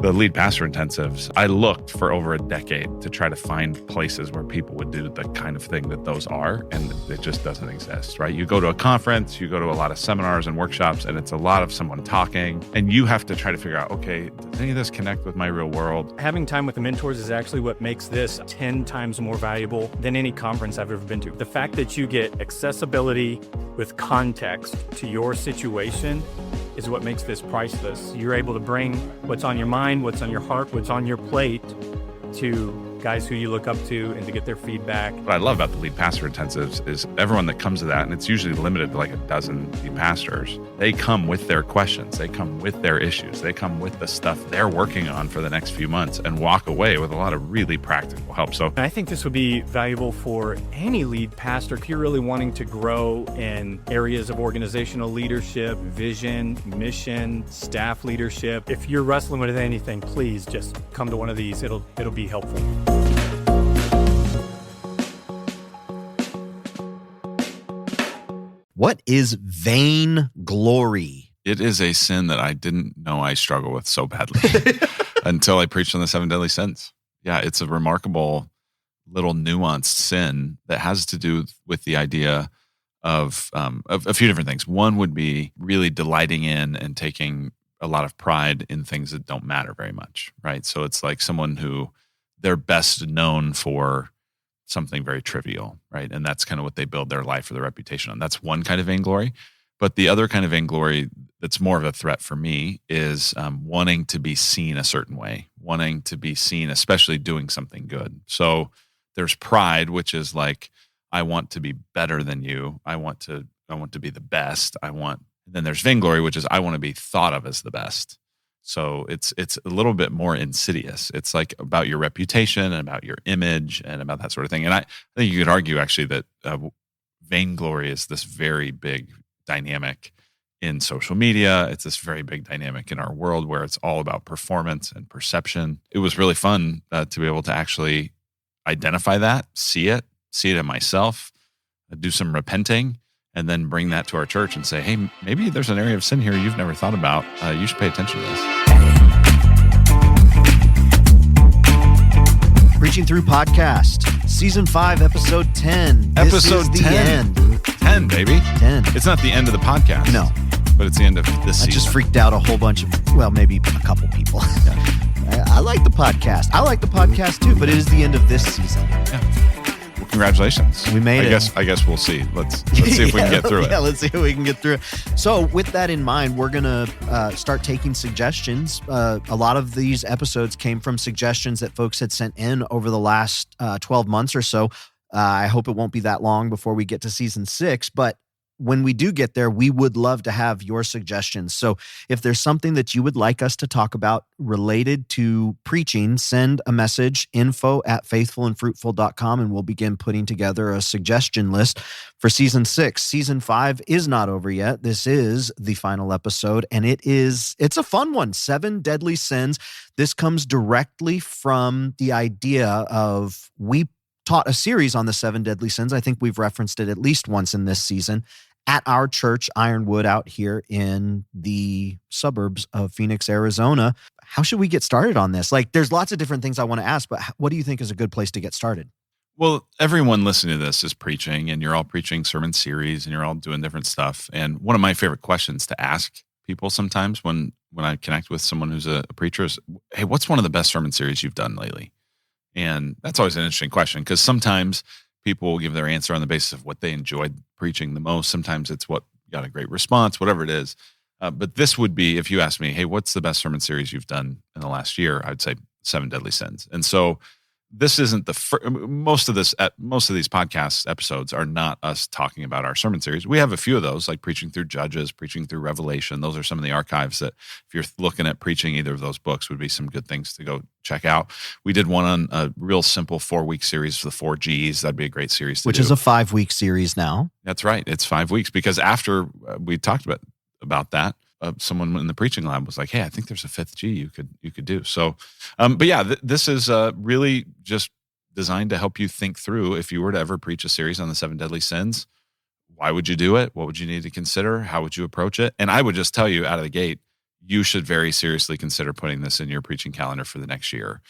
The lead pastor intensives, I looked for over a decade to try to find places where people would do the kind of thing that those are, and it just doesn't exist, right? You go to a conference, you go to a lot of seminars and workshops, and it's a lot of someone talking, and you have to try to figure out, okay, does any of this connect with my real world? Having time with the mentors is actually what makes this 10 times more valuable than any conference I've ever been to. The fact that you get accessibility with context to your situation is what makes this priceless. You're able to bring what's on your mind, what's on your heart, what's on your plate to guys who you look up to and to get their feedback. What I love about the lead pastor intensives is everyone that comes to that, and it's usually limited to like a dozen lead pastors, they come with their questions, they come with their issues, they come with the stuff they're working on for the next few months and walk away with a lot of really practical help. So I think this would be valuable for any lead pastor if you're really wanting to grow in areas of organizational leadership, vision, mission, staff leadership. If you're wrestling with anything, please just come to one of these. It'll be helpful. What is vainglory? it is a sin that I didn't know I struggle with so badly until I preached on the 7 deadly sins. Yeah, it's a remarkable little nuanced sin that has to do with the idea of a few different things. One would be really delighting in and taking a lot of pride in things that don't matter very much, right? So it's like someone who they're best known for something very trivial, right? And that's kind of what they build their life or their reputation on. That's one kind of vainglory. But the other kind of vainglory that's more of a threat for me is wanting to be seen a certain way, wanting to be seen, especially doing something good. So there's pride, which is like, I want to be better than you. I want to be the best. And then there's vainglory, which is I want to be thought of as the best. So it's a little bit more insidious. It's like about your reputation and about your image and about that sort of thing. And I think you could argue actually that vainglory is this very big dynamic in social media. It's this very big dynamic in our world where it's all about performance and perception. It was really fun to be able to actually identify that, see it in myself, do some repenting, and then bring that to our church and say, hey, maybe there's an area of sin here you've never thought about. You should pay attention to this. Preaching Through Podcast, Season 5, Episode 10. Episode this is 10. The end. 10, baby. 10. It's not the end of the podcast. No. But it's the end of this season. I just freaked out a whole bunch of, well, maybe a couple people. Yeah. I like the podcast. I like the podcast too, but it is the end of this season. Yeah. Well, congratulations. We made it. I guess we'll see. Let's see if we can get through it. Yeah, let's see if we can get through it. So with that in mind, we're going to start taking suggestions. A lot of these episodes came from suggestions that folks had sent in over the last 12 months or so. I hope it won't be that long before we get to season 6, but when we do get there, we would love to have your suggestions. So if there's something that you would like us to talk about related to preaching, send a message, info@faithfulandfruitful.com, and we'll begin putting together a suggestion list for season 6. Season 5 is not over yet. This is the final episode, and it's a fun one, 7 deadly sins. This comes directly from the idea of we taught a series on the 7 deadly sins. I think we've referenced it at least once in this season at our church, Ironwood, out here in the suburbs of Phoenix, Arizona. How should we get started on this? Like, there's lots of different things I want to ask, but what do you think is a good place to get started? Well, everyone listening to this is preaching, and you're all preaching sermon series, and you're all doing different stuff. And one of my favorite questions to ask people sometimes when I connect with someone who's a preacher is, hey, what's one of the best sermon series you've done lately? And that's always an interesting question, because sometimes people will give their answer on the basis of what they enjoyed preaching the most. Sometimes it's what got a great response, whatever it is. But this would be, if you ask me, hey, what's the best sermon series you've done in the last year? I'd say 7 Deadly Sins. And so this isn't most of these podcast episodes are not us talking about our sermon series. We have a few of those, like Preaching Through Judges, Preaching Through Revelation. Those are some of the archives that, if you're looking at preaching either of those books, would be some good things to go check out. We did one on a real simple 4-week series for the 4 Gs. That'd be a great series to do. Which is a 5-week series now. That's right. It's 5 weeks, because after we talked about that, someone in the preaching lab was like, hey, I think there's a 5th G you could do. So, but yeah, this is really just designed to help you think through, if you were to ever preach a series on the 7 deadly sins, why would you do it? What would you need to consider? How would you approach it? And I would just tell you out of the gate, you should very seriously consider putting this in your preaching calendar for the next year.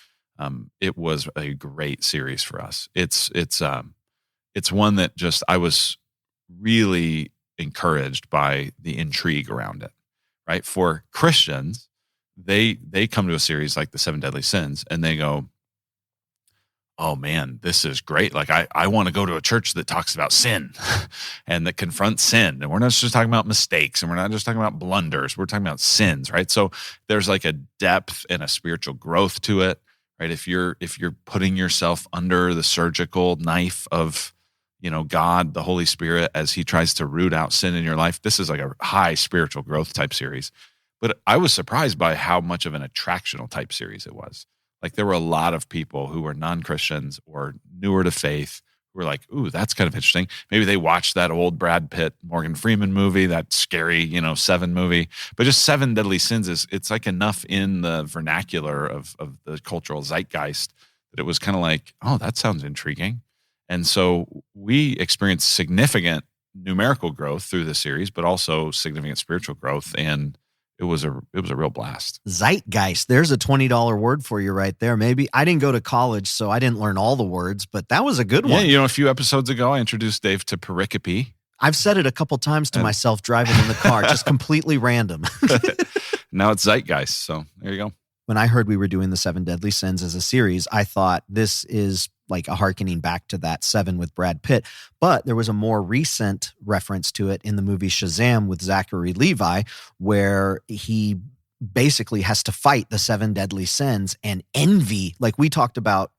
It was a great series for us. It's one that just, I was really encouraged by the intrigue around it, right? For Christians, they come to a series like the 7 Deadly Sins and they go, oh man, this is great. Like I want to go to a church that talks about sin and that confronts sin. And we're not just talking about mistakes and we're not just talking about blunders. We're talking about sins, right? So there's like a depth and a spiritual growth to it, right? If you're putting yourself under the surgical knife of, God, the Holy Spirit, as he tries to root out sin in your life, this is like a high spiritual growth type series. But I was surprised by how much of an attractional type series it was. Like there were a lot of people who were non-Christians or newer to faith who were like, ooh, that's kind of interesting. Maybe they watched that old Brad Pitt, Morgan Freeman movie, that scary, Seven movie. But just 7 Deadly Sins it's like enough in the vernacular of the cultural zeitgeist that it was kind of like, oh, that sounds intriguing. And so we experienced significant numerical growth through the series, but also significant spiritual growth. And it was a real blast. Zeitgeist. There's a $20 word for you right there. Maybe I didn't go to college, so I didn't learn all the words, but that was a good one. Yeah, a few episodes ago, I introduced Dave to pericope. I've said it a couple times to myself driving in the car, just completely random. Now it's zeitgeist. So there you go. When I heard we were doing the 7 Deadly Sins as a series, I thought this is like a hearkening back to that 7 with Brad Pitt. But there was a more recent reference to it in the movie Shazam with Zachary Levi, where he basically has to fight the 7 deadly sins, and envy, like we'll talk about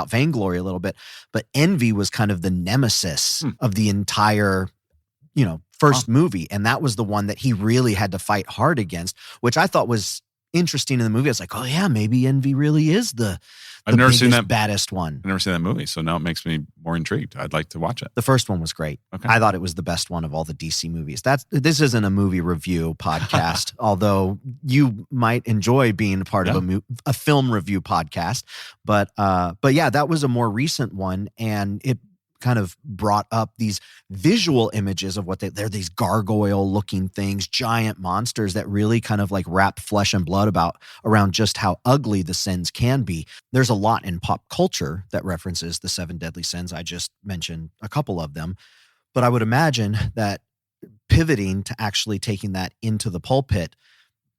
vainglory a little bit, but envy was kind of the nemesis of the entire, first movie. And that was the one that he really had to fight hard against, which I thought was interesting in the movie. I was like, oh yeah, maybe envy really is the baddest one. I've never seen that movie, so now it makes me more intrigued. I'd like to watch it. The first one was great. Okay. I thought it was the best one of all the DC movies. This isn't a movie review podcast, although you might enjoy being part of a film review podcast. But yeah, that was a more recent one, and it kind of brought up these visual images of what they're these gargoyle looking things, giant monsters that really kind of like wrap flesh and blood around just how ugly the sins can be. There's a lot in pop culture that references the 7 deadly sins. I just mentioned a couple of them, but I would imagine that pivoting to actually taking that into the pulpit,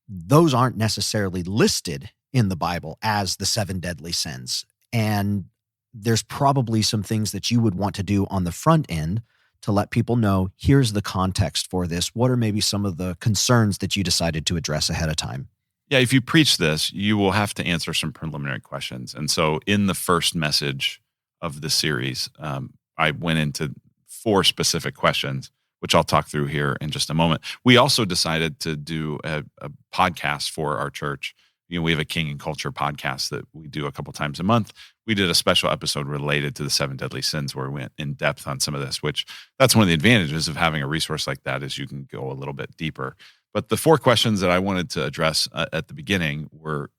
those aren't necessarily listed in the Bible as the 7 deadly sins. And there's probably some things that you would want to do on the front end to let people know, here's the context for this. What are maybe some of the concerns that you decided to address ahead of time? Yeah, if you preach this, you will have to answer some preliminary questions. And so in the first message of the series, I went into 4 specific questions, which I'll talk through here in just a moment. We also decided to do a podcast for our church. We have a King and Culture podcast that we do a couple times a month. We did a special episode related to the 7 deadly sins where we went in depth on some of this, which that's one of the advantages of having a resource like that is you can go a little bit deeper. But the 4 questions that I wanted to address at the beginning were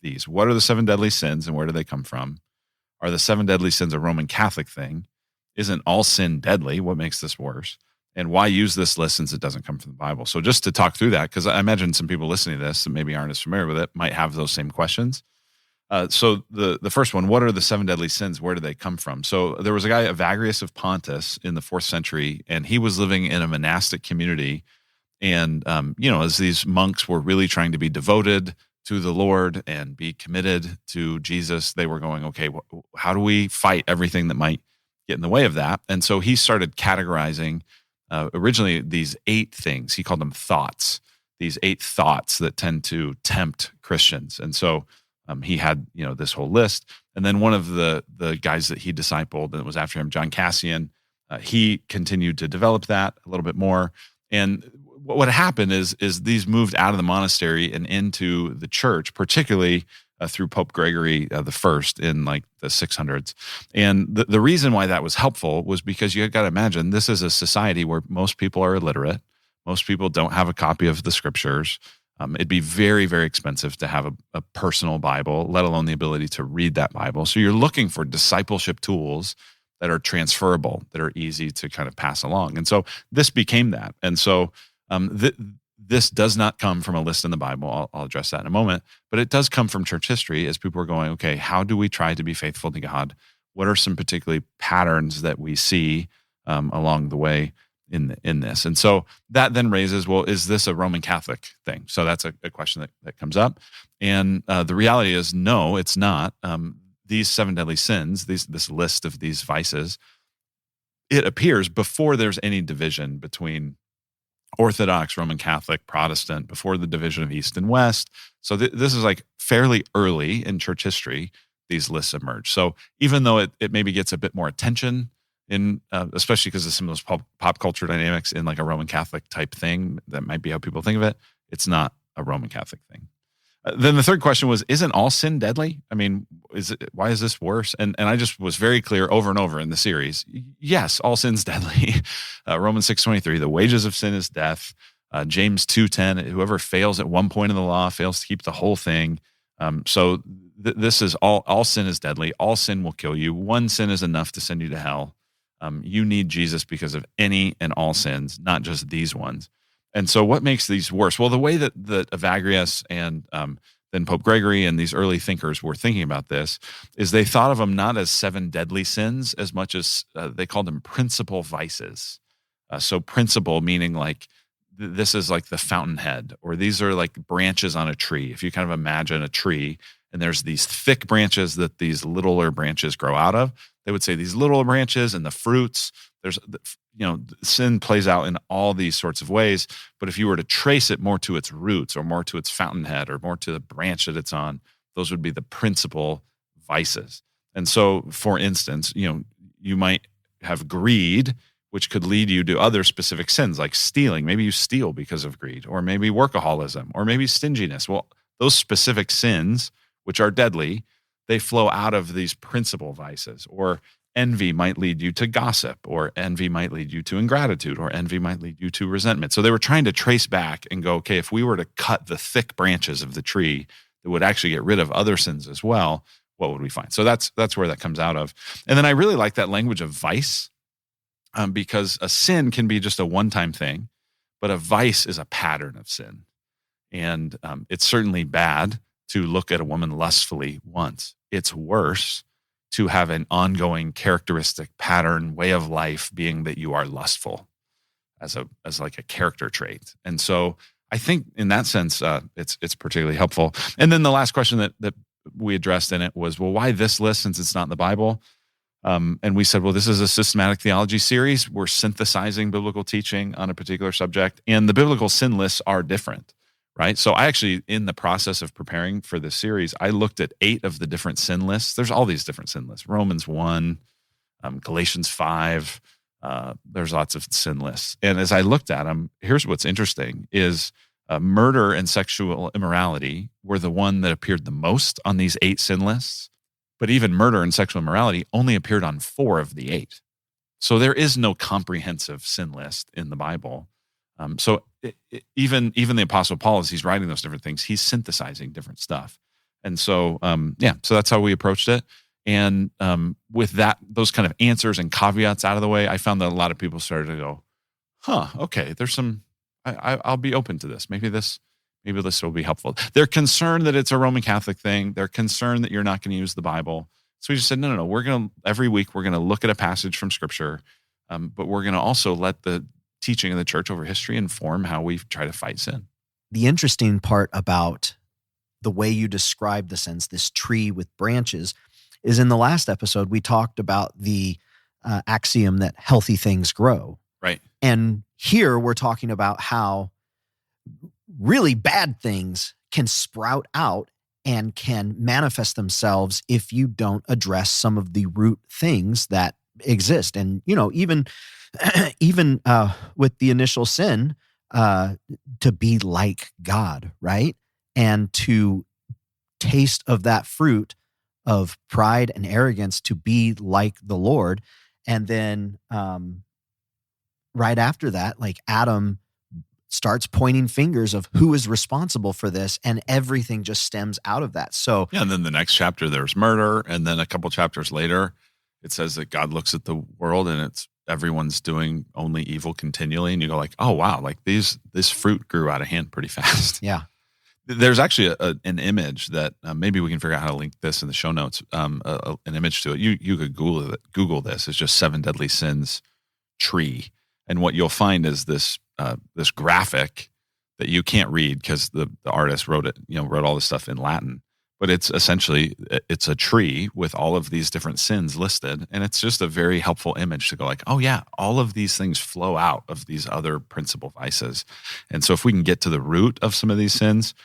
these. What are the 7 deadly sins and where do they come from? Are the 7 deadly sins a Roman Catholic thing? Isn't all sin deadly? What makes this worse? And why use this list since it doesn't come from the Bible? So just to talk through that, because I imagine some people listening to this that maybe aren't as familiar with it might have those same questions. So the first one, what are the 7 deadly sins? Where do they come from? So there was a guy, Evagrius of Pontus, in the 4th century, and he was living in a monastic community. And, as these monks were really trying to be devoted to the Lord and be committed to Jesus, they were going, okay, how do we fight everything that might get in the way of that? And so he started categorizing originally these 8 things. He called them thoughts, these 8 thoughts that tend to tempt Christians. And so he had, this whole list. And then one of the guys that he discipled, and it was after him, John Cassian, he continued to develop that a little bit more. And what happened is these moved out of the monastery and into the church, particularly through Pope Gregory the First in like the 600s. And the reason why that was helpful was because you got to imagine this is a society where most people are illiterate. Most people don't have a copy of the scriptures. It'd be very, very expensive to have a personal Bible, let alone the ability to read that Bible. So you're looking for discipleship tools that are transferable, that are easy to kind of pass along. And so this became that. And so this does not come from a list in the Bible. I'll address that in a moment. But it does come from church history as people are going, okay, how do we try to be faithful to God? What are some particularly patterns that we see along the way in this? And so that then raises, well, is this a Roman Catholic thing? So that's a question that comes up. And the reality is, no, it's not. These 7 deadly sins, this list of these vices, it appears before there's any division between Orthodox, Roman Catholic, Protestant, before the division of East and West. So this is like fairly early in church history, these lists emerge. So even though it maybe gets a bit more attention in, especially because of some of those pop culture dynamics in like a Roman Catholic type thing, that might be how people think of it. It's not a Roman Catholic thing. Then the third question was, isn't all sin deadly? I mean, why is this worse? And I just was very clear over and over in the series. Yes, all sin's deadly. Romans 6:23, the wages of sin is death. James 2:10, whoever fails at one point in the law fails to keep the whole thing. So this is all sin is deadly. All sin will kill you. One sin is enough to send you to hell. You need Jesus because of any and all sins, not just these ones. And so what makes these worse? Well, the way that Evagrius and then Pope Gregory and these early thinkers were thinking about this is they thought of them not as 7 deadly sins as much as they called them principal vices. So principal meaning like this is like the fountainhead, or these are like branches on a tree. If you kind of imagine a tree and there's these thick branches that these littler branches grow out of, they would say these little branches and the fruits, sin plays out in all these sorts of ways. But if you were to trace it more to its roots or more to its fountainhead or more to the branch that it's on, those would be the principal vices. And so, for instance, you might have greed, which could lead you to other specific sins like stealing. Maybe you steal because of greed, or maybe workaholism, or maybe stinginess. Well, those specific sins, which are deadly, they flow out of these principal vices. Or envy might lead you to gossip, or envy might lead you to ingratitude, or envy might lead you to resentment. So they were trying to trace back and go, okay, if we were to cut the thick branches of the tree that would actually get rid of other sins as well, what would we find? So that's where that comes out of. And then I really like that language of vice, because a sin can be just a one-time thing, but a vice is a pattern of sin. And it's certainly bad to look at a woman lustfully once. It's worse to have an ongoing characteristic pattern, way of life being that you are lustful as like a character trait. And so I think in that sense, it's particularly helpful. And then the last question that we addressed in it was, well, why this list since it's not in the Bible? And we said, well, this is a systematic theology series. We're synthesizing biblical teaching on a particular subject, and the biblical sin lists are different. Right. So I actually, in the process of preparing for this series, I looked at 8 of the different sin lists. There's all these different sin lists. Romans 1, Galatians 5. There's lots of sin lists. And as I looked at them, here's what's interesting is murder and sexual immorality were the one that appeared the most on these 8 sin lists. But even murder and sexual immorality only appeared on 4 of the 8. So there is no comprehensive sin list in the Bible. Even the Apostle Paul, as he's writing those different things, he's synthesizing different stuff. And so, so that's how we approached it. And with those kind of answers and caveats out of the way, I found that a lot of people started to go, okay, there's some, I'll be open to this. Maybe this will be helpful. They're concerned that it's a Roman Catholic thing. They're concerned that you're not going to use the Bible. So we just said, no, every week we're going to look at a passage from Scripture, but we're going to also let the teaching of the church over history inform how we try to fight sin. The interesting part about the way you describe the sins, this tree with branches, is in the last episode, we talked about the axiom that healthy things grow. Right. And here we're talking about how really bad things can sprout out and can manifest themselves if you don't address some of the root things that exist. And, even with the initial sin, to be like God, right? And to taste of that fruit of pride and arrogance, to be like the Lord. And then right after that, like Adam starts pointing fingers of who is responsible for this, and everything just stems out of that. So yeah, and then the next chapter there's murder, and then a couple chapters later it says that God looks at the world and it's everyone's doing only evil continually, and you go like, oh wow, like this fruit grew out of hand pretty fast. Yeah. There's actually an image that maybe we can figure out how to link this in the show notes. An image to it. You could Google this. It's just 7 Deadly Sins tree, and what you'll find is this graphic that you can't read because the artist wrote all this stuff in Latin. But it's essentially a tree with all of these different sins listed, and it's just a very helpful image to go like, oh yeah, all of these things flow out of these other principal vices, and so if we can get to the root of some of these sins,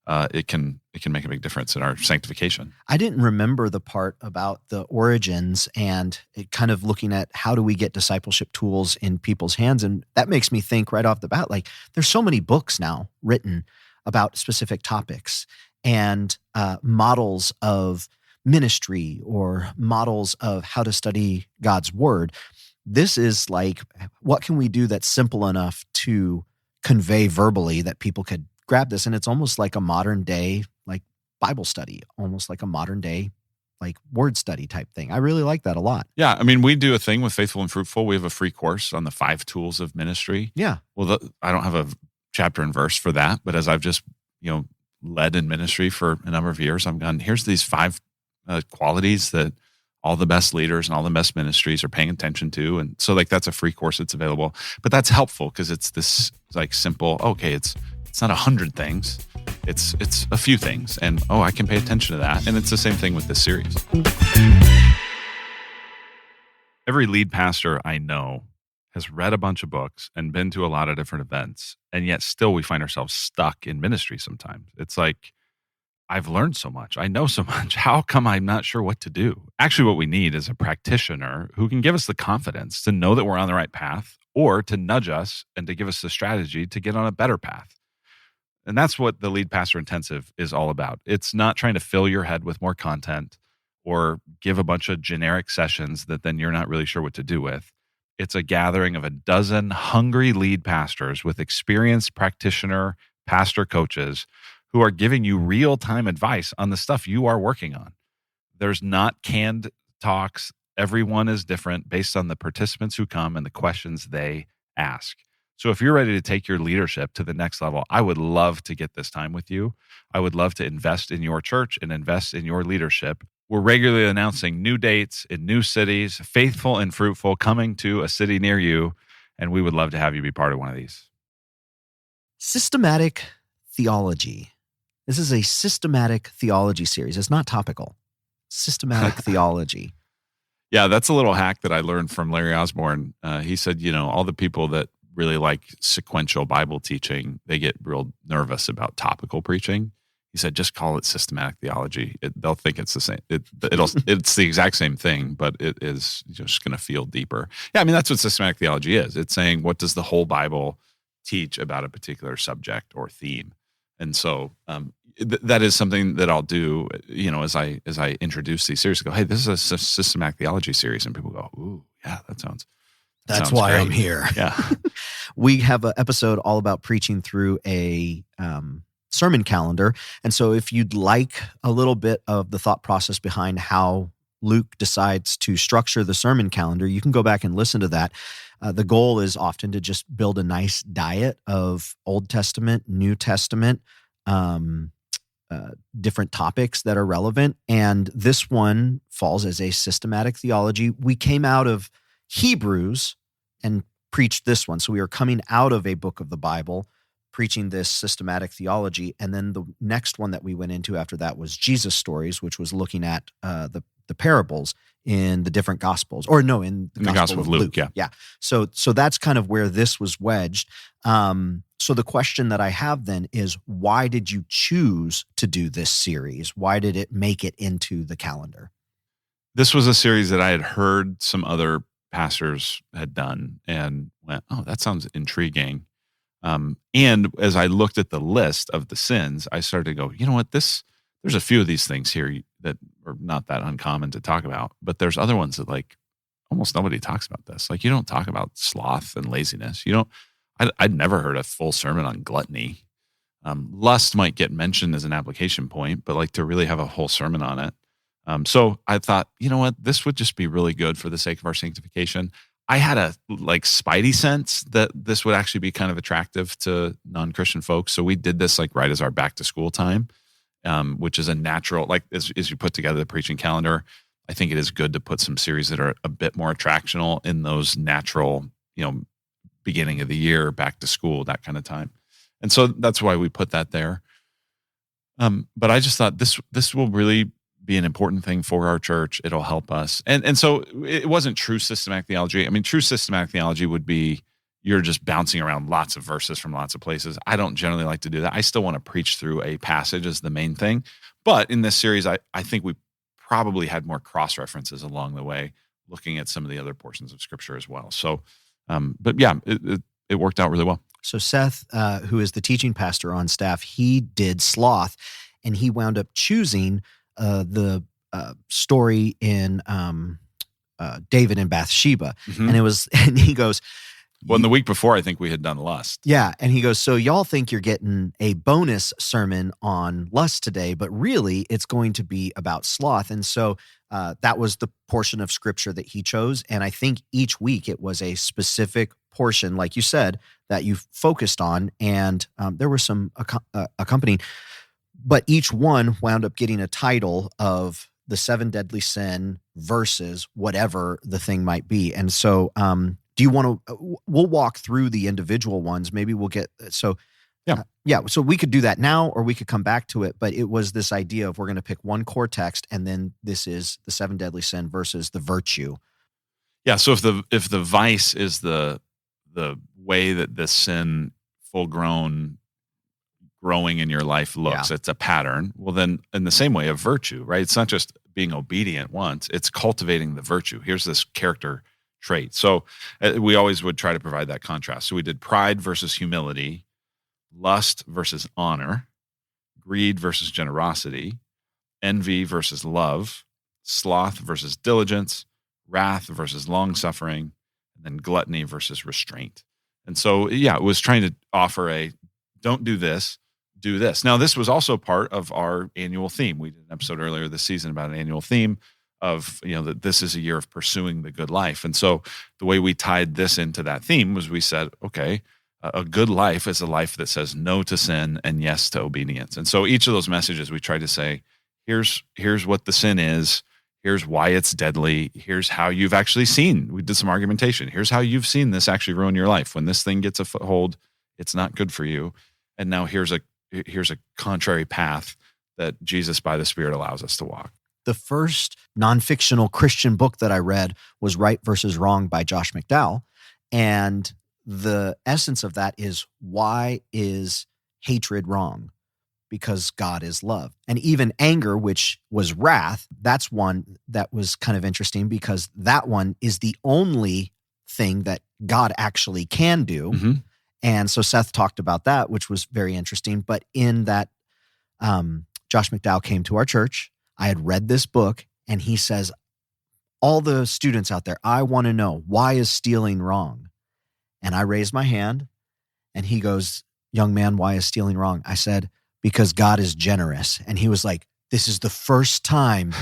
it can make a big difference in our sanctification. I didn't remember the part about the origins and it kind of looking at how do we get discipleship tools in people's hands, and that makes me think right off the bat, like there's so many books now written about specific topics and models of ministry or models of how to study God's word. This is like, what can we do that's simple enough to convey verbally that people could grab this? And it's almost like a modern day, like Bible study, almost like a modern day, like word study type thing. I really like that a lot. Yeah. I mean, we do a thing with Faithful and Fruitful. We have a free course on the 5 tools of ministry. Yeah. Well, I don't have a chapter and verse for that, but as I've just, led in ministry for a number of years, I've gone, here's these 5 qualities that all the best leaders and all the best ministries are paying attention to. And so like, that's a free course that's available, but that's helpful because it's this like simple, okay, it's not 100 things. It's a few things. And I can pay attention to that. And it's the same thing with this series. Every lead pastor I know has read a bunch of books and been to a lot of different events, and yet still we find ourselves stuck in ministry sometimes. It's like, I've learned so much. I know so much. How come I'm not sure what to do? Actually, what we need is a practitioner who can give us the confidence to know that we're on the right path, or to nudge us and to give us the strategy to get on a better path. And that's what the Lead Pastor Intensive is all about. It's not trying to fill your head with more content or give a bunch of generic sessions that then you're not really sure what to do with. It's a gathering of a dozen hungry lead pastors with experienced practitioner pastor coaches who are giving you real-time advice on the stuff you are working on. There's not canned talks. Everyone is different based on the participants who come and the questions they ask. So if you're ready to take your leadership to the next level, I would love to get this time with you. I would love to invest in your church and invest in your leadership. We're regularly announcing new dates in new cities, Faithful and Fruitful, coming to a city near you, and we would love to have you be part of one of these. Systematic theology. This is a systematic theology series. It's not topical. Systematic theology. Yeah, that's a little hack that I learned from Larry Osborne. He said, all the people that really like sequential Bible teaching, they get real nervous about topical preaching. He said, just call it systematic theology. They'll think it's the same. It's the exact same thing, but it is just going to feel deeper. Yeah, I mean, that's what systematic theology is. It's saying, what does the whole Bible teach about a particular subject or theme? And so that is something that I'll do, as I introduce these series. I go, hey, this is a systematic theology series, and people go, ooh, yeah, that's why great. I'm here. Yeah, we have an episode all about preaching through a sermon calendar, and so if you'd like a little bit of the thought process behind how Luke decides to structure the sermon calendar, you can go back and listen to that. The goal is often to just build a nice diet of Old Testament, New Testament, different topics that are relevant. And this one falls as a systematic theology. We came out of Hebrews and preached this one. So we are coming out of a book of the Bible, preaching this systematic theology. And then the next one that we went into after that was Jesus Stories, which was looking at the parables in the different gospels, or no, in the Gospel of Luke. Yeah. So that's kind of where this was wedged. So the question that I have then is, why did you choose to do this series? Why did it make it into the calendar? This was a series that I had heard some other pastors had done and went, oh, that sounds intriguing. And as I looked at the list of the sins, I started to go, you know what, there's a few of these things here that are not that uncommon to talk about, but there's other ones that like almost nobody talks about this. Like you don't talk about sloth and laziness. I'd never heard a full sermon on gluttony. Lust might get mentioned as an application point, but like to really have a whole sermon on it. So I thought, you know what, this would just be really good for the sake of our sanctification. I had a like spidey sense that this would actually be kind of attractive to non-Christian folks. So we did this like right as our back to school time, which is a natural, like as you put together the preaching calendar, I think it is good to put some series that are a bit more attractional in those natural, beginning of the year, back to school, that kind of time. And so that's why we put that there. But I just thought this will really be an important thing for our church. It'll help us. And so it wasn't true systematic theology. I mean, true systematic theology would be you're just bouncing around lots of verses from lots of places. I don't generally like to do that. I still want to preach through a passage as the main thing. But in this series, I think we probably had more cross-references along the way, looking at some of the other portions of Scripture as well. So, but yeah, it worked out really well. So Seth, who is the teaching pastor on staff, he did Sloth, and he wound up choosing the story in David and Bathsheba. Mm-hmm. And he goes, well, in the week before, I think we had done lust. Yeah. And he goes, so y'all think you're getting a bonus sermon on lust today, but really it's going to be about sloth. And so that was the portion of Scripture that he chose. And I think each week it was a specific portion, like you said, that you focused on. And there were some accompanying, but each one wound up getting a title of the 7 deadly sin versus whatever the thing might be. And so do you want to, we'll walk through the individual ones. Maybe we'll get, so so we could do that now, or we could come back to it. But it was this idea of we're going to pick one core text, and then this is the 7 deadly sin versus the virtue. Yeah. So if the vice is the way that this sin full grown growing in your life looks, it's a pattern. Well, then in the same way, a virtue, right? It's not just being obedient once, it's cultivating the virtue. Here's this character trait. So we always would try to provide that contrast. So we did pride versus humility, lust versus honor, greed versus generosity, envy versus love, sloth versus diligence, wrath versus long-suffering, and then gluttony versus restraint. And so, it was trying to offer a don't do this, do this. Now, this was also part of our annual theme. We did an episode earlier this season about an annual theme of, that this is a year of pursuing the good life. And so the way we tied this into that theme was we said, okay, a good life is a life that says no to sin and yes to obedience. And so each of those messages we tried to say, here's what the sin is. Here's why it's deadly. Here's how you've actually seen. We did some argumentation. Here's how you've seen this actually ruin your life. When this thing gets a foothold, it's not good for you. And now here's a contrary path that Jesus by the Spirit allows us to walk. The first non-fictional Christian book that I read was Right versus Wrong by Josh McDowell. And the essence of that is, why is hatred wrong? Because God is love. And even anger, which was wrath, that's one that was kind of interesting, because that one is the only thing that God actually can do. Mm-hmm. And so Seth talked about that, which was very interesting. But in that, Josh McDowell came to our church. I had read this book, and he says, all the students out there, I want to know, why is stealing wrong? And I raised my hand, and he goes, young man, why is stealing wrong? I said, because God is generous. And he was like, this is the first time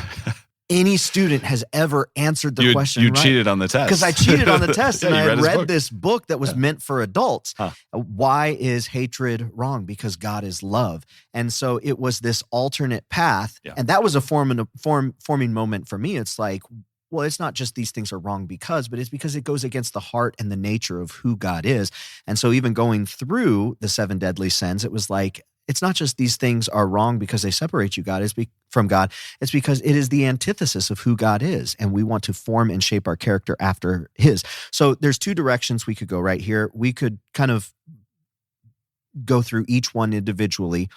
any student has ever answered the question you right. Cheated on the test. Because I cheated on the test, and I had read book. this book that was meant for adults. Why is hatred wrong? Because God is love. And so it was this alternate path. Yeah. And that was a forming moment for me. It's like, well, it's not just these things are wrong but it's because it goes against the heart and the nature of who God is. And so even going through the 7 deadly sins, it was like, it's not just these things are wrong because they separate you from God. It's because it is the antithesis of who God is, and we want to form and shape our character after His. So there's 2 directions we could go right here. We could kind of go through each one individually,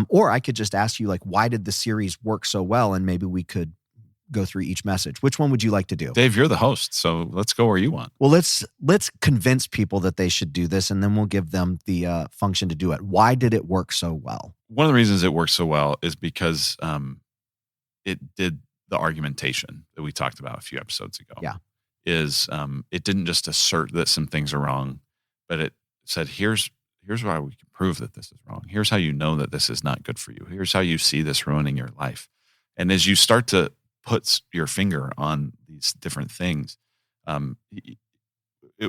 or I could just ask you, like, why did the series work so well? And maybe we could go through each message. Which one would you like to do? Dave, you're the host, so let's go where you want. Well, let's convince people that they should do this, and then we'll give them the function to do it. Why did it work so well? One of the reasons it worked so well is because it did the argumentation that we talked about a few episodes ago. Yeah. It didn't just assert that some things are wrong, but it said, here's why we can prove that this is wrong. Here's how you know that this is not good for you. Here's how you see this ruining your life. And as you start to put your finger on these different things,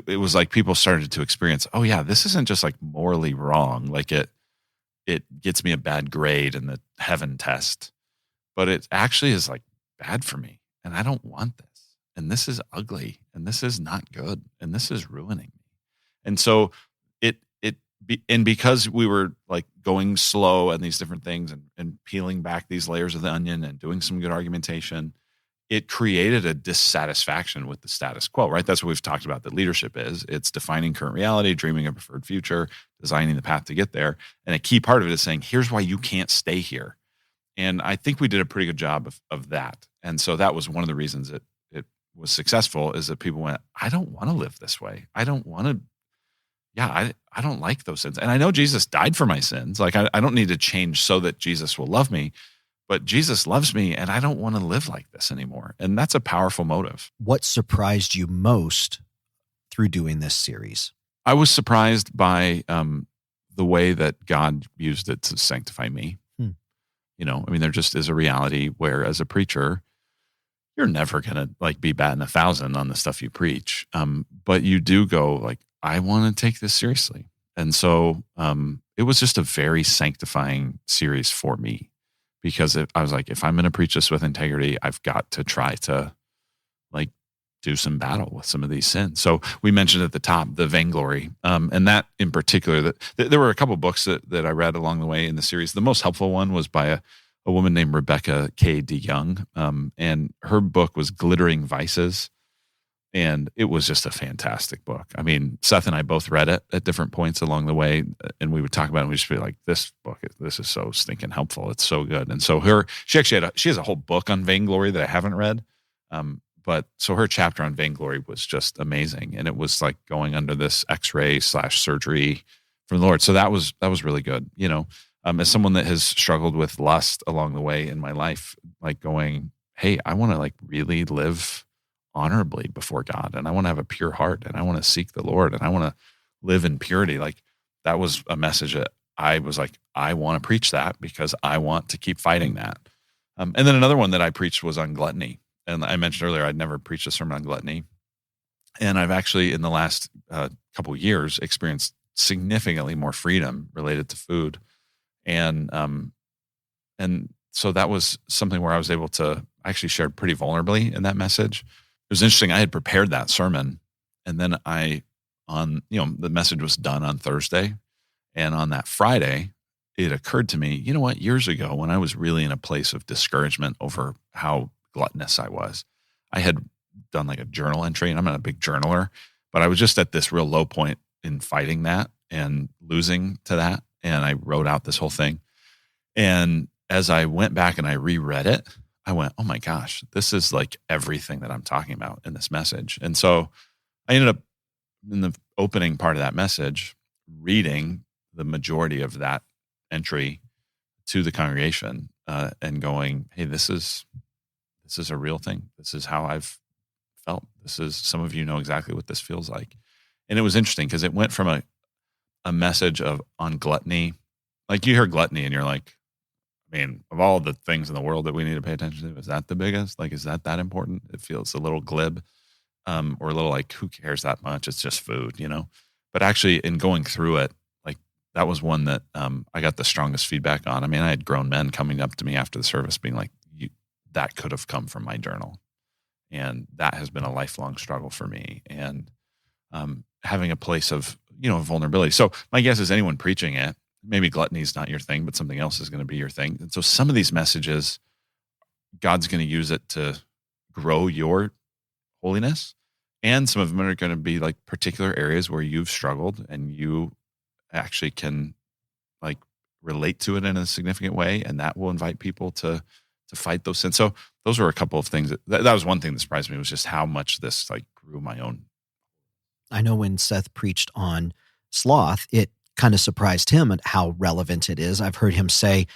it was like people started to experience, oh yeah, this isn't just like morally wrong. Like it gets me a bad grade in the heaven test, but it actually is like bad for me. And I don't want this. And this is ugly. And this is not good. And this is ruining me. And so because we were like going slow and these different things and peeling back these layers of the onion and doing some good argumentation, it created a dissatisfaction with the status quo, right? That's what we've talked about that leadership is. It's defining current reality, dreaming a preferred future, designing the path to get there. And a key part of it is saying, here's why you can't stay here. And I think we did a pretty good job of that. And so that was one of the reasons it was successful, is that people went, I don't want to live this way. I don't want to. Yeah, I don't like those sins. And I know Jesus died for my sins. Like I don't need to change so that Jesus will love me, but Jesus loves me and I don't want to live like this anymore. And that's a powerful motive. What surprised you most through doing this series? I was surprised by the way that God used it to sanctify me. There just is a reality where as a preacher, you're never going to like be batting 1,000 on the stuff you preach. But you do go like, I want to take this seriously. And so it was just a very sanctifying series for me, because I was like, if I'm going to preach this with integrity, I've got to try to like do some battle with some of these sins. So we mentioned at the top, the vainglory. And that in particular, there were a couple of books that I read along the way in the series. The most helpful one was by a woman named Rebecca K. DeYoung. And her book was Glittering Vices. And it was just a fantastic book. I mean, Seth and I both read it at different points along the way, and we would talk about it, and we'd just be like, this is so stinking helpful. It's so good. And so she has a whole book on vainglory that I haven't read. But so her chapter on vainglory was just amazing. And it was like going under this X-ray / surgery from the Lord. So that was really good. As someone that has struggled with lust along the way in my life, like going, hey, I want to like really live honorably before God, and I want to have a pure heart, and I want to seek the Lord, and I want to live in purity. Like that was a message that I was like, I want to preach that because I want to keep fighting that. And then another one that I preached was on gluttony. And I mentioned earlier, I'd never preached a sermon on gluttony. And I've actually in the last couple of years experienced significantly more freedom related to food. And so that was something where I was able to actually share pretty vulnerably in that message. It was interesting. I had prepared that sermon, and then the message was done on Thursday. And on that Friday, it occurred to me, you know what, years ago when I was really in a place of discouragement over how gluttonous I was, I had done like a journal entry, and I'm not a big journaler, but I was just at this real low point in fighting that and losing to that. And I wrote out this whole thing. And as I went back and I reread it, I went, oh my gosh, this is like everything that I'm talking about in this message. And so I ended up in the opening part of that message, reading the majority of that entry to the congregation and going, hey, this is a real thing. This is how I've felt. Some of you know exactly what this feels like. And it was interesting because it went from a message on gluttony. Like you hear gluttony and you're like, I mean, of all the things in the world that we need to pay attention to, is that the biggest? Like, is that important? It feels a little glib or a little like, who cares that much? It's just food, But actually in going through it, like that was one that I got the strongest feedback on. I mean, I had grown men coming up to me after the service being like, that could have come from my journal. And that has been a lifelong struggle for me. And having a place of, vulnerability. So my guess is anyone preaching it, maybe gluttony is not your thing, but something else is going to be your thing. And so some of these messages, God's going to use it to grow your holiness. And some of them are going to be like particular areas where you've struggled and you actually can like relate to it in a significant way. And that will invite people to fight those sins. So those were a couple of things that was one thing that surprised me, was just how much this like grew my own. I know when Seth preached on sloth, it kind of surprised him at how relevant it is. I've heard him say,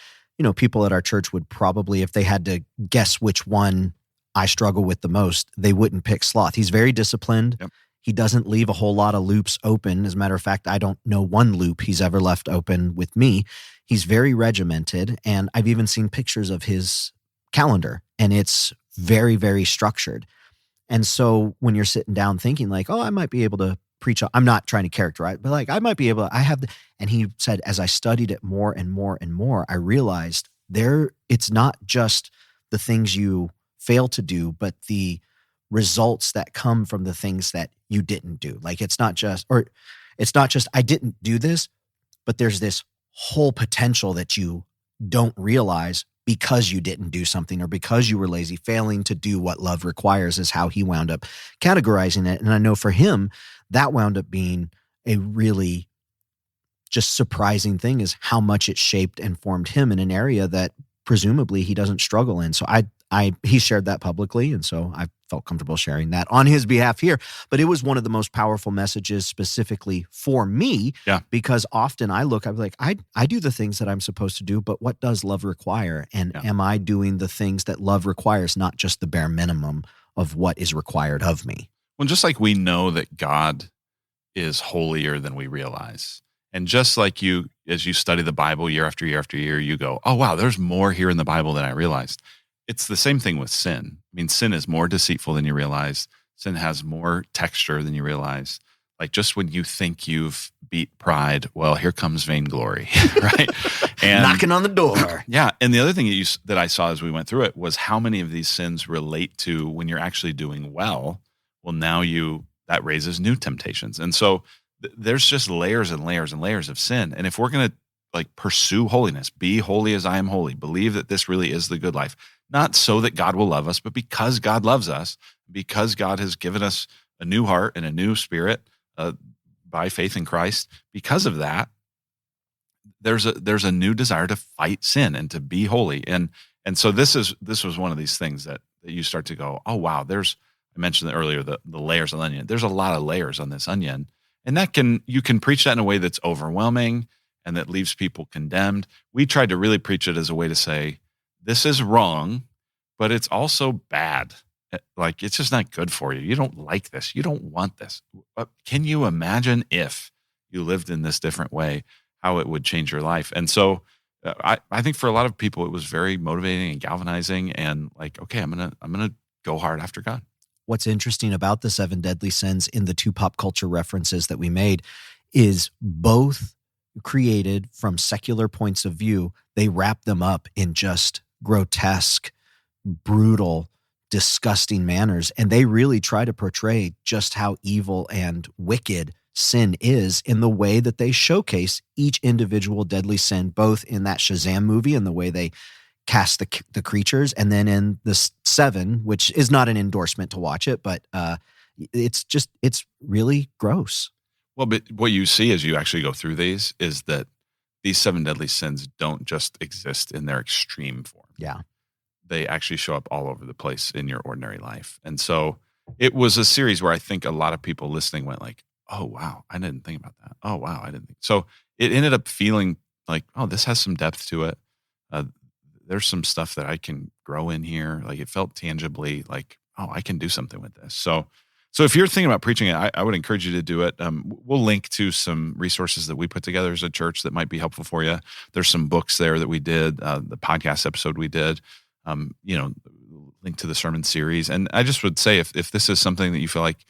people at our church would probably, if they had to guess which one I struggle with the most, they wouldn't pick sloth. He's very disciplined. Yep. He doesn't leave a whole lot of loops open. As a matter of fact, I don't know one loop he's ever left open with me. He's very regimented, and I've even seen pictures of his calendar, and it's very, very structured. And so when you're sitting down thinking like, oh, I might be able to preach. I'm not trying to characterize, but like I might be able. And he said, as I studied it more and more and more, I realized it's not just the things you fail to do, but the results that come from the things that you didn't do. Like it's not just I didn't do this, but there's this whole potential that you don't realize because you didn't do something or because you were lazy. Failing to do what love requires is how he wound up categorizing it. And I know for him, that wound up being a really just surprising thing, is how much it shaped and formed him in an area that presumably he doesn't struggle in. So he shared that publicly, and so I felt comfortable sharing that on his behalf here. But it was one of the most powerful messages specifically for me, because often I'm like, I do the things that I'm supposed to do, but what does love require? And am I doing the things that love requires, not just the bare minimum of what is required of me? Well, just like we know that God is holier than we realize. And just like as you study the Bible year after year after year, you go, oh, wow, there's more here in the Bible than I realized. It's the same thing with sin. I mean, sin is more deceitful than you realize. Sin has more texture than you realize. Like just when you think you've beat pride, well, here comes vainglory, right? And knocking on the door. Yeah. And the other thing that I saw as we went through it was how many of these sins relate to when you're actually doing well. Well, now that raises new temptations. And so there's just layers and layers and layers of sin. And if we're going to like pursue holiness, be holy as I am holy, believe that this really is the good life, not so that God will love us, but because God loves us, because God has given us a new heart and a new spirit by faith in Christ. Because of that, there's a new desire to fight sin and to be holy. And so this was one of these things that you start to go, oh wow, I mentioned earlier the layers of the onion. There's a lot of layers on this onion. And you can preach that in a way that's overwhelming and that leaves people condemned. We tried to really preach it as a way to say, this is wrong, but it's also bad. Like, it's just not good for you. You don't like this. You don't want this. Can you imagine if you lived in this different way, how it would change your life? And so I think for a lot of people, it was very motivating and galvanizing and like, okay, I'm going to go hard after God. What's interesting about the 7 deadly sins in the 2 pop culture references that we made is both created from secular points of view. They wrap them up in just grotesque, brutal, disgusting manners. And they really try to portray just how evil and wicked sin is in the way that they showcase each individual deadly sin, both in that Shazam movie and the way they cast the creatures, and then in the 7, which is not an endorsement to watch it, but it's really gross. Well, but what you see as you actually go through these is that these 7 deadly sins don't just exist in their extreme form. Yeah. They actually show up all over the place in your ordinary life. And so it was a series where I think a lot of people listening went like, oh, wow, I didn't think about that. Oh, wow, I didn't think. So it ended up feeling like, oh, this has some depth to it. There's some stuff that I can grow in here. Like it felt tangibly like, oh, I can do something with this. So if you're thinking about preaching it, I would encourage you to do it. We'll link to some resources that we put together as a church that might be helpful for you. There's some books there that we did, the podcast episode we did, link to the sermon series. And I just would say if this is something that you feel like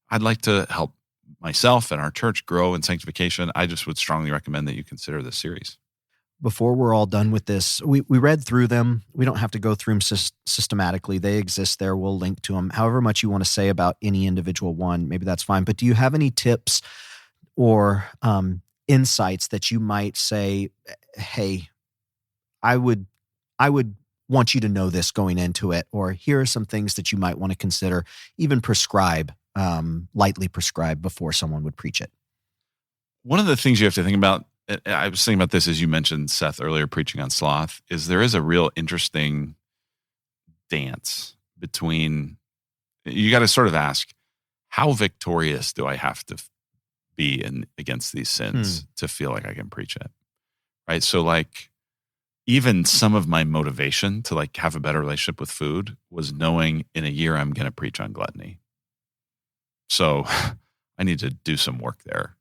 I'd like to help myself and our church grow in sanctification, I just would strongly recommend that you consider this series. Before we're all done with this, we read through them. We don't have to go through them systematically. They exist there. We'll link to them. However much you want to say about any individual one, maybe that's fine. But do you have any tips or insights that you might say, hey, I would want you to know this going into it, or here are some things that you might want to consider, even lightly prescribe before someone would preach it? One of the things you have to think about, I was thinking about this as you mentioned, Seth, earlier preaching on sloth, is there is a real interesting dance between, you got to sort of ask, how victorious do I have to be against these sins to feel like I can preach it? Right? So like, even some of my motivation to like have a better relationship with food was knowing in a year I'm going to preach on gluttony. So I need to do some work there.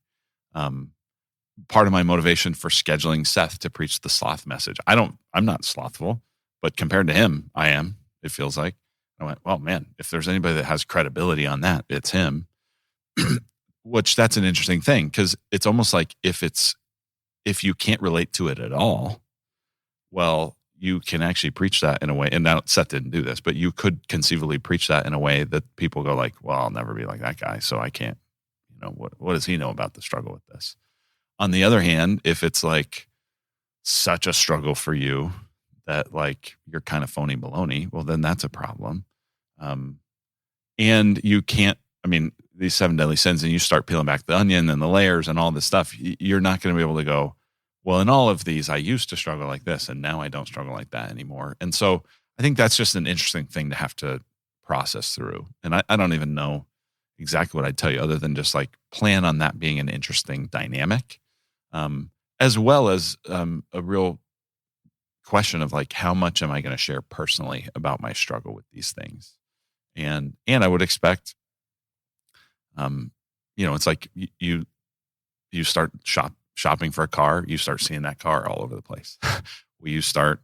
Part of my motivation for scheduling Seth to preach the sloth message, I'm not slothful, but compared to him, I am, it feels like. I went, well, man, if there's anybody that has credibility on that, it's him. which that's an interesting thing, because it's almost like if you can't relate to it at all, well, you can actually preach that in a way. And now Seth didn't do this, but you could conceivably preach that in a way that people go like, well, I'll never be like that guy, so I can't, what does he know about the struggle with this? On the other hand, if it's like such a struggle for you that like you're kind of phony baloney, well, then that's a problem. And you can't, these 7 deadly sins, and you start peeling back the onion and the layers and all this stuff, you're not going to be able to go, well, in all of these, I used to struggle like this, and now I don't struggle like that anymore. And so I think that's just an interesting thing to have to process through. And I don't even know exactly what I'd tell you other than just like plan on that being an interesting dynamic, as well as a real question of like, how much am I going to share personally about my struggle with these things? And I would expect, it's like you start shopping for a car, you start seeing that car all over the place. When you start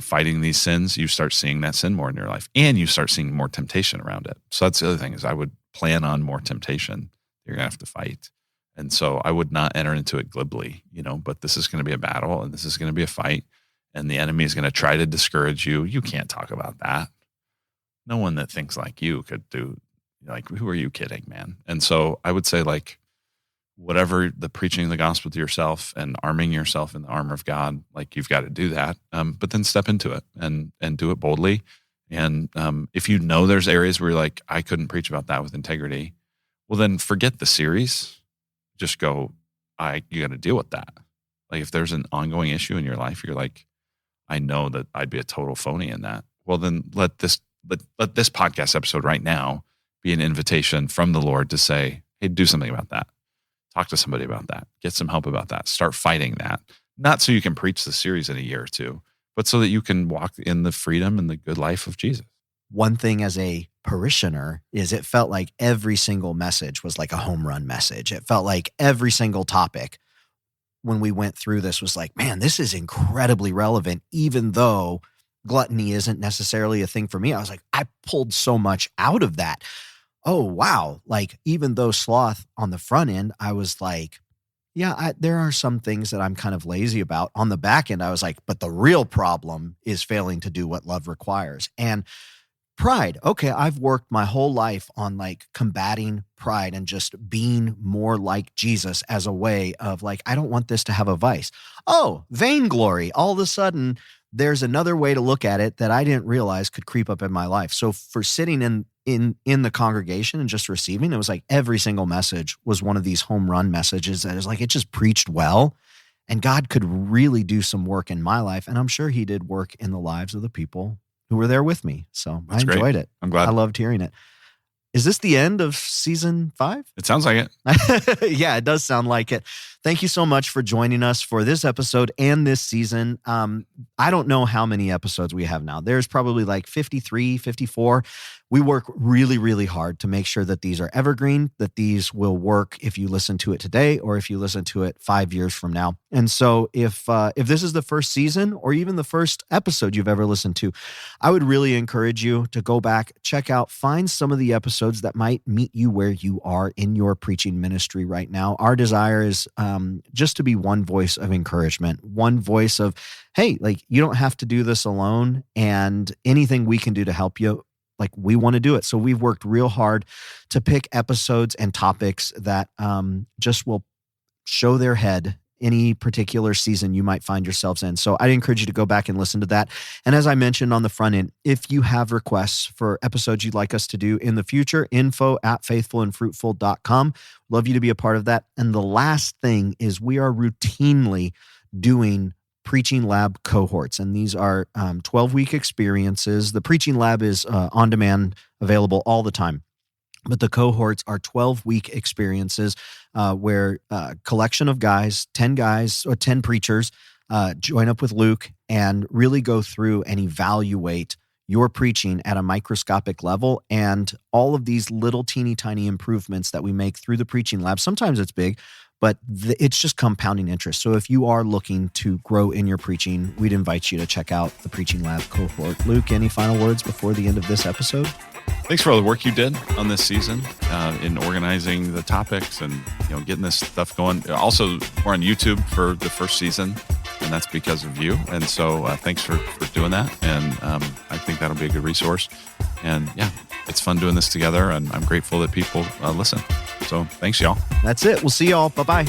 fighting these sins, you start seeing that sin more in your life, and you start seeing more temptation around it. So that's the other thing, is I would plan on more temptation you're going to have to fight. And so I would not enter into it glibly, but this is going to be a battle, and this is going to be a fight, and the enemy is going to try to discourage you. You can't talk about that. No one that thinks like you could do, like, who are you kidding, man? And so I would say, like, whatever the preaching of the gospel to yourself and arming yourself in the armor of God, like, you've got to do that. But then step into it and do it boldly. And if you know there's areas where you're like, I couldn't preach about that with integrity, well, then forget the series. Just go, you got to deal with that. Like, if there's an ongoing issue in your life, you're like, I know that I'd be a total phony in that. Well, then let this podcast episode right now be an invitation from the Lord to say, hey, do something about that. Talk to somebody about that. Get some help about that. Start fighting that. Not so you can preach the series in a year or two, but so that you can walk in the freedom and the good life of Jesus. One thing as a parishioner is it felt like every single message was like a home run message. It felt like every single topic when we went through this was like, man, this is incredibly relevant, even though gluttony isn't necessarily a thing for me. I was like, I pulled so much out of that. Oh, wow. Like, even though sloth on the front end, I was like, yeah, there are some things that I'm kind of lazy about. On the back end, I was like, but the real problem is failing to do what love requires. And pride. Okay, I've worked my whole life on like combating pride and just being more like Jesus as a way of like, I don't want this to have a vice. Oh, vainglory. All of a sudden, there's another way to look at it that I didn't realize could creep up in my life. So for sitting in the congregation and just receiving, it was like every single message was one of these home run messages that is like, it just preached well, and God could really do some work in my life. And I'm sure he did work in the lives of the people who were there with me. So I enjoyed it. I'm glad. I loved hearing it. Is this the end of season 5? It sounds like it. Yeah, it does sound like it. Thank you so much for joining us for this episode and this season. I don't know how many episodes we have now. There's probably like 53, 54. We work really, really hard to make sure that these are evergreen, that these will work if you listen to it today or if you listen to it 5 years from now. And so if this is the first season or even the first episode you've ever listened to, I would really encourage you to go back, check out, find some of the episodes that might meet you where you are in your preaching ministry right now. Our desire is just to be one voice of encouragement, one voice of, hey, like, you don't have to do this alone, and anything we can do to help you, like, we want to do it. So we've worked real hard to pick episodes and topics that just will show their head any particular season you might find yourselves in. So I'd encourage you to go back and listen to that. And as I mentioned on the front end, if you have requests for episodes you'd like us to do in the future, info@faithfulandfruitful.com. Love you to be a part of that. And the last thing is we are routinely doing preaching lab cohorts. And these are 12-week experiences. The preaching lab is on demand, available all the time. But the cohorts are 12-week experiences where a collection of guys, 10 guys or 10 preachers, join up with Luke and really go through and evaluate your preaching at a microscopic level, and all of these little teeny tiny improvements that we make through the preaching lab. Sometimes it's big, but it's just compounding interest. So if you are looking to grow in your preaching, we'd invite you to check out the Preaching Lab cohort. Luke, any final words before the end of this episode? Thanks for all the work you did on this season in organizing the topics and getting this stuff going. Also, we're on YouTube for the first season, and that's because of you. And so thanks for doing that. And I think that'll be a good resource. And yeah, it's fun doing this together, and I'm grateful that people listen. So thanks, y'all. That's it. We'll see y'all. Bye-bye.